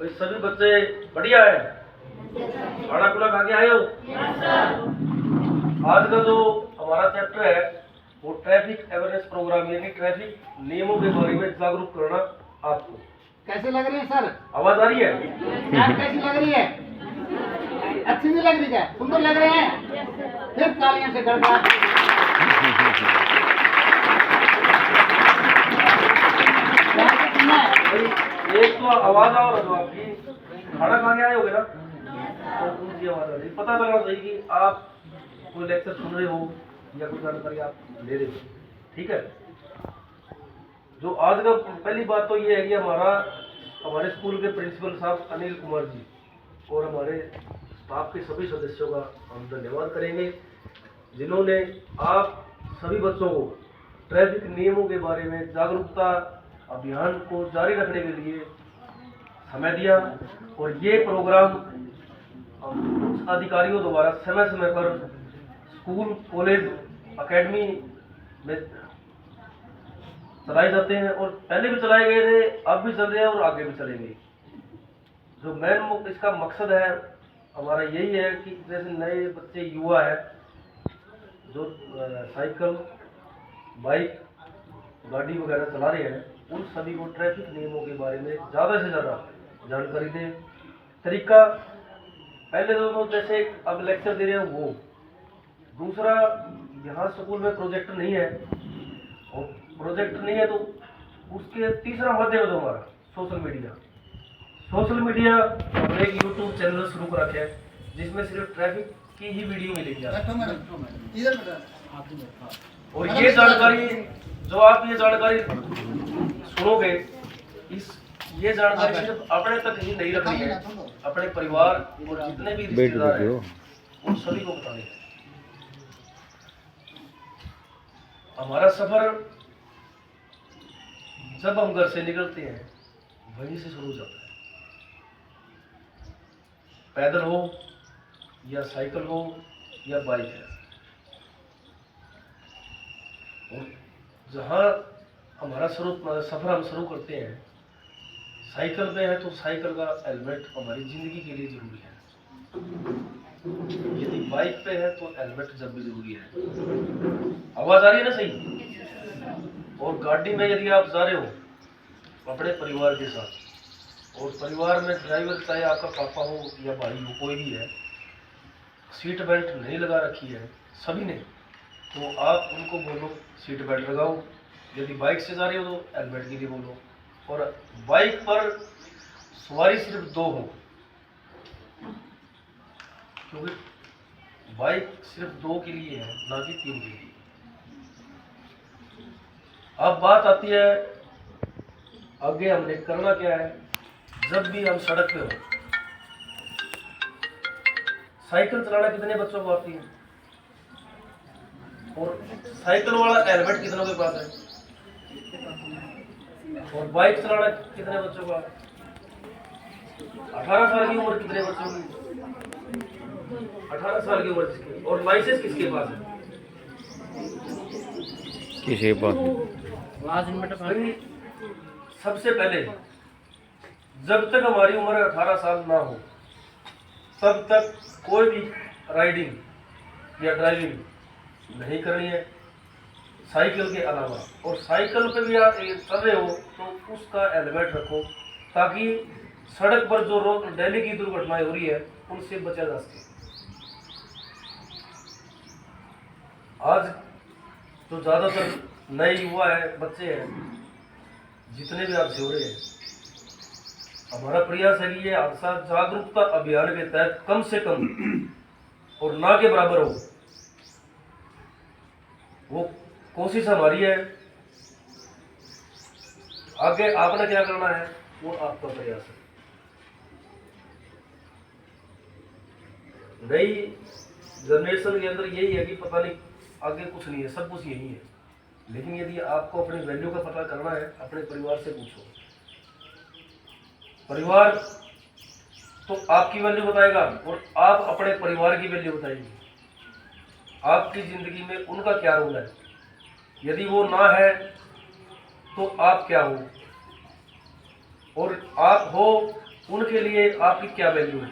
भाई सभी बच्चे बढ़िया है? खाना खुला खा के आए हो? आज का जो हमारा चैप्टर है वो ट्रैफिक अवेयरनेस प्रोग्राम, यानी ट्रैफिक नियमों के बारे में जागरूक करना आपको। कैसे लग रही है सर? आवाज आ रही है? आप कैसी लग रही है? अच्छी नहीं लग रही है? सुंदर लग रहे हैं? फिर तालियों से गड़गड़ा। एक तो आवाज आ रहा आपकी, खाना खा के आए होगे ना, तो उनकी आवाज आ रही, पता चलना चाहिए कि आप कोई लेक्चर सुन रहे हो या कोई जानकारी आप ले रहे हो। ठीक है, जो आज का पहली बात तो ये है कि हमारे स्कूल के प्रिंसिपल साहब अनिल कुमार जी और हमारे स्टाफ के सभी सदस्यों का हम धन्यवाद करेंगे, जिन्होंने आप सभी बच्चों को ट्रैफिक नियमों के बारे में जागरूकता अभियान को जारी रखने के लिए समय दिया। और ये प्रोग्राम उच्च अधिकारियों द्वारा समय समय पर स्कूल, कॉलेज, एकेडमी में चलाए जाते हैं और पहले भी चलाए गए थे, अब भी चल रहे हैं और आगे भी चलेंगे। जो मेन इसका मकसद है हमारा यही है कि जैसे नए बच्चे युवा है जो साइकिल, बाइक, गाड़ी वगैरह चला रहे हैं, उन सभी को ट्रैफिक नियमों के बारे में ज़्यादा से ज़्यादा जानकारी दें। तरीका पहले तो जैसे अब लेक्चर दे रहे हैं वो, दूसरा यहाँ स्कूल में प्रोजेक्टर नहीं है, और प्रोजेक्टर नहीं है तो उसके तीसरा माध्यम है जो हमारा सोशल मीडिया। सोशल मीडिया हमने एक यूट्यूब चैनल शुरू कर रखे है जिसमें सिर्फ ट्रैफिक की ही वीडियो मिलेगी। और ये जानकारी जो आप ये जानकारी सुनोगे, ये जानकारी सिर्फ अपने तक ही नहीं रखनी है, अपने परिवार और जितने भी रिश्तेदार हैं उन सभी को बतानी है। हमारा सफर जब हम घर से निकलते हैं वहीं से शुरू हो जाता है, पैदल हो या साइकिल हो या बाइक है। और जहाँ हमारा सफर हम शुरू करते हैं साइकिल पे है तो साइकिल का हेलमेट हमारी जिंदगी के लिए जरूरी है। यदि बाइक पे है तो हेलमेट जब भी जरूरी है। आवाज आ रही है ना सही? और गाड़ी में यदि आप जा रहे हो अपने परिवार के साथ, और परिवार में ड्राइवर चाहे आपका पापा हो या भाई हो, कोई भी है, सीट बेल्ट नहीं लगा रखी है सभी ने, तो आप उनको बोलो सीट बेल्ट लगाओ। यदि बाइक से जा रहे हो तो हेलमेट के लिए बोलो। और बाइक पर सवारी सिर्फ 2 हो, क्योंकि बाइक सिर्फ 2 के लिए है, ना कि 3 के लिए। अब बात आती है आगे हमने करना क्या है। जब भी हम सड़क पे हो, साइकिल चलाना कितने बच्चों को आती है? और साइकिल वाला हेलमेट कितनों के पास है? और बाइक चलाना कितने बच्चों का? 18 साल की उम्र कितने बच्चों की? 18 साल की उम्र किसकी? और लाइसेंस किसके पास है? किसी के पास? सबसे पहले जब तक हमारी उम्र 18 साल ना हो तब तक कोई भी राइडिंग या ड्राइविंग नहीं करनी है साइकिल के अलावा। और साइकिल पे भी आप चल रहे हो तो उसका हेलमेट रखो, ताकि सड़क पर जो डेली की दुर्घटनाएं हो रही है उनसे बचा जा सके। आज तो ज़्यादातर नए युवा है, बच्चे हैं, जितने भी हादसे हो रहे हैं, हमारा प्रयास है कि ये हादसा जागरूकता अभियान के तहत कम से कम और ना के बराबर हो। वो कोशिश हमारी है। आगे आपने क्या करना है वो आपका प्रयास है। नई जनरेशन के अंदर यही है कि पता नहीं आगे कुछ नहीं है, सब कुछ यही है। लेकिन यदि आपको अपनी वैल्यू का पता करना है, अपने परिवार से पूछो। परिवार तो आपकी वैल्यू बताएगा और आप अपने परिवार की वैल्यू बताएंगे। आपकी जिंदगी में उनका क्या रोल है, यदि वो ना है तो आप क्या हो, और आप हो उनके लिए आपकी क्या वैल्यू है?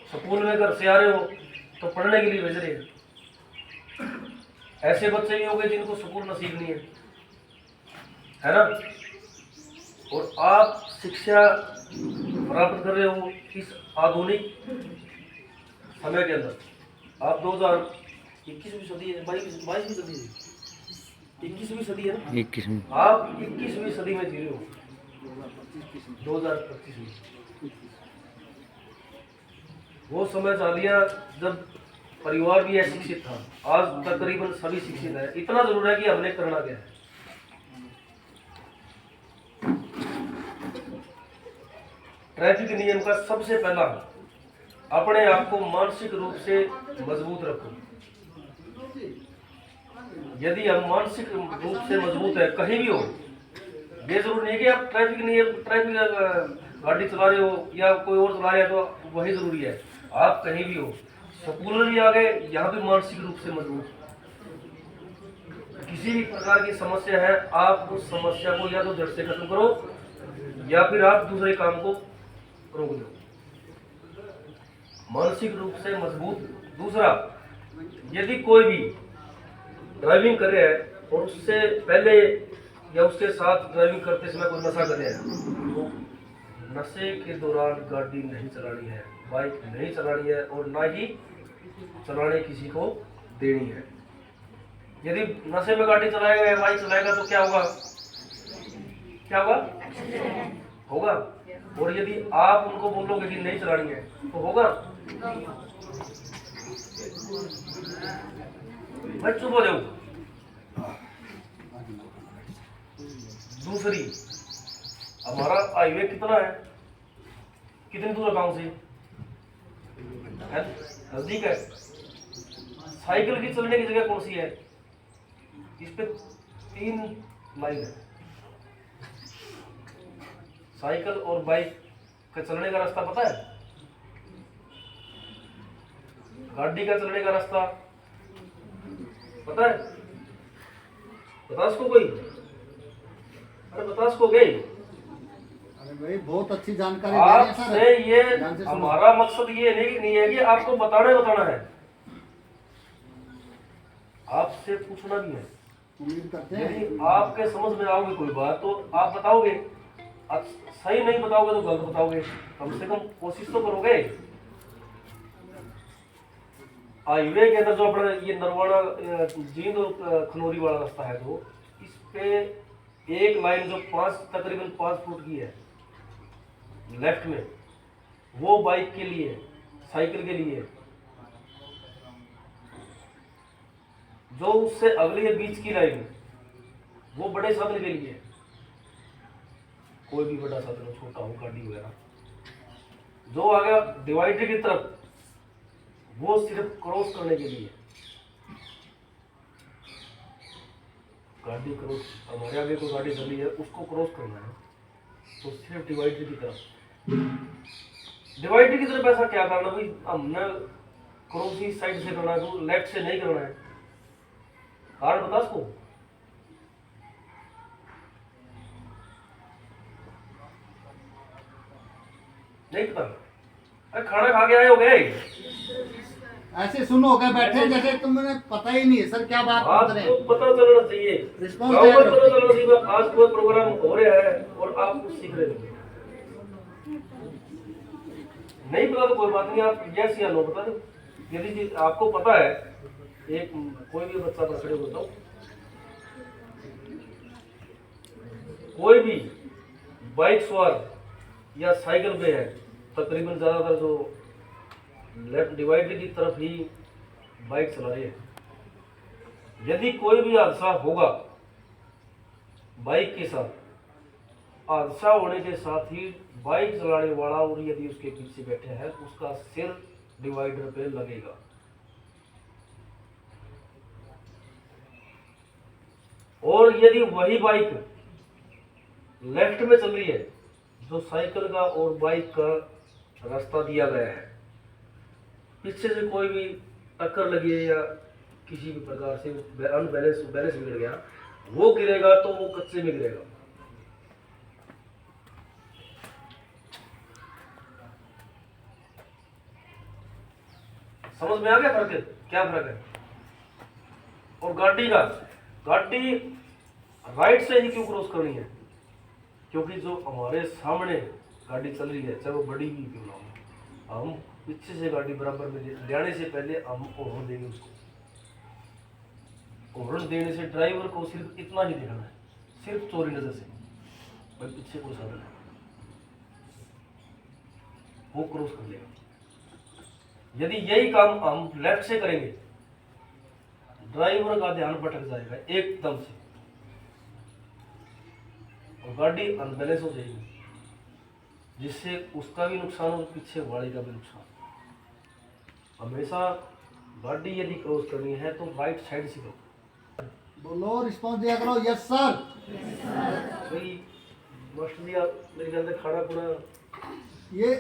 स्कूल में घर से आ रहे हो तो पढ़ने के लिए भेज रहे हैं। ऐसे बच्चे भी होंगे जिनको स्कूल नसीब नहीं है ना? और आप शिक्षा प्राप्त कर रहे हो इस आधुनिक समय के अंदर। आप 2021वीं सदी है, 22वीं सदी है, 21वीं सदी है ना? 21 आप 21वीं सदी में जी रहे हो, 2025 में। वो समय चालिया जब परिवार भी अशिक्षित था, आज तकरीबन सभी शिक्षित है। इतना जरूर है कि हमने करना क्या है। ट्रैफिक नियम का सबसे पहला, अपने आप को मानसिक रूप से मजबूत रखो। यदि हम मानसिक रूप से मजबूत है, कहीं भी हो, ये जरूर नहीं कि आप ट्रैफिक गाड़ी चला रहे हो या कोई और चला रहा है तो वही जरूरी है। आप कहीं भी हो, स्कूल में भी आ गए, यहाँ भी मानसिक रूप से मजबूत। किसी भी प्रकार की समस्या है, आप उस समस्या को या तो जड़ से खत्म करो या फिर आप दूसरे काम को रोक दो। मानसिक रूप से मजबूत। दूसरा, यदि कोई भी ड्राइविंग कर रहा है और उससे पहले या उसके साथ ड्राइविंग करते समय कोई नशा कर रहा है, तो नशे के दौरान गाड़ी नहीं चलानी है, बाइक नहीं चलानी है और ना ही चलाने किसी को देनी है। यदि नशे में गाड़ी चलाएगा या बाइक चलाएगा तो क्या होगा? क्या होगा? होगा। और यदि आप उनको बोलोगे कि नहीं चलानी है तो होगा? मैं चुप हो जाऊं। दूसरी, हमारा हाईवे कितना है, कितनी दूर है गांव से? नजदीक है। साइकिल की चलने की जगह कौन सी है? इस पे 3 लाइन है। साइकिल और बाइक का चलने का रास्ता पता है? गाड़ी का चलने का रास्ता पता है? बता उसको कोई? अरे बता उसको गई। अरे भाई बहुत अच्छी जानकारी दे रहे हैं सर। आपसे ये ध्यान से सुनो। हमारा मकसद ये नहीं है कि आपको बताना है, आपसे पूछना भी है। उम्मीद करते हैं। यदि आपके समझ में आओगे कोई बात तो आप बताओगे, आप सही नहीं बताओगे तो गलत बताओगे, कम से कम कोशिश तो करोगे। हाईवे के अंदर जो अपना ये नरवाड़ा जींद और खनौरी वाला रास्ता है, तो इस पे एक लाइन जो तकरीबन 5 फुट की है लेफ्ट में, वो बाइक के लिए, साइकिल के लिए। जो उससे अगली है बीच की लाइन, वो बड़े साधन के लिए। कोई भी बड़ा साधन हो, छोटा हो, गाड़ी वगैरह। जो आ गया डिवाइडर की तरफ, वो सिर्फ क्रॉस करने के लिए। गाड़ी क्रॉस, हमारे आगे कोई गाड़ी चली है, उसको क्रॉस करना है तो सिर्फ डिवाइडर की तरफ। डिवाइडर की तरफ ऐसा क्या करना भाई, हमने क्रॉस ही साइड से करना है तो लेफ्ट से नहीं करना है? कारण बता उसको। नहीं पता? अरे खाना खा के आए हो गए? ऐसे सुनो हो गए बैठे जैसे तुम्हें पता ही नहीं है सर क्या बात कर रहे आपको हैं। पता चलना चाहिए, रिस्पॉन्स गाँव दे में रहे हो। पता चलना चाहिए। आज कोई प्रोग्राम हो रहा है और आप कुछ सीख रहे हो। नहीं पता तो कोई बात नहीं, आप यस या नो बता दो। यदि आपको पता है, एक कोई भी बच्चा पर खड़े होता हो, कोई भी बाइक सवार या साइकिल पे है, तकरीबन ज्यादातर जो लेफ्ट डिवाइडर की तरफ ही बाइक चला रहे हैं। यदि कोई भी हादसा होगा बाइक के साथ, हादसा होने के साथ ही बाइक चलाने वाला और यदि उसके पीछे बैठे हैं, उसका सिर डिवाइडर पे लगेगा। और यदि वही बाइक लेफ्ट में चल रही है, जो साइकिल का और बाइक का रास्ता दिया गया है, पीछे से कोई भी टक्कर लगी है या किसी भी प्रकार से बैलेंस बिगड़ गया, वो गिरेगा तो वो कच्चे में गिरेगा। समझ में आ गया फर्क है? क्या फर्क है? और गाड़ी का, गाड़ी राइट से ही क्यों क्रॉस करनी है? क्योंकि जो हमारे सामने गाड़ी चल रही है, चाहे वो बड़ी भी क्यों ना हो, हम पीछे से गाड़ी बराबर में ले आने से पहले हम हॉर्न देंगे उसको। हॉर्न देने से ड्राइवर को सिर्फ इतना ही देखना है, सिर्फ चोरी नजर से, भाई पीछे कोई साधन है, वो क्रॉस कर लेगा। यदि यही काम हम लेफ्ट से करेंगे, ड्राइवर का ध्यान भटक जाएगा एकदम से और गाड़ी अनबैलेंस हो जाएगी, जिससे उसका भी नुकसान और पीछे वाले का भी नुकसान। हमेशा गाड़ी यदि क्रॉस करनी है तो राइट साइड से करो। बोलो, रिस्पॉन्स दिया करो। Yes sir. भाई मास्टर जी, आप मेरे ख्याल से खाना पूरा ये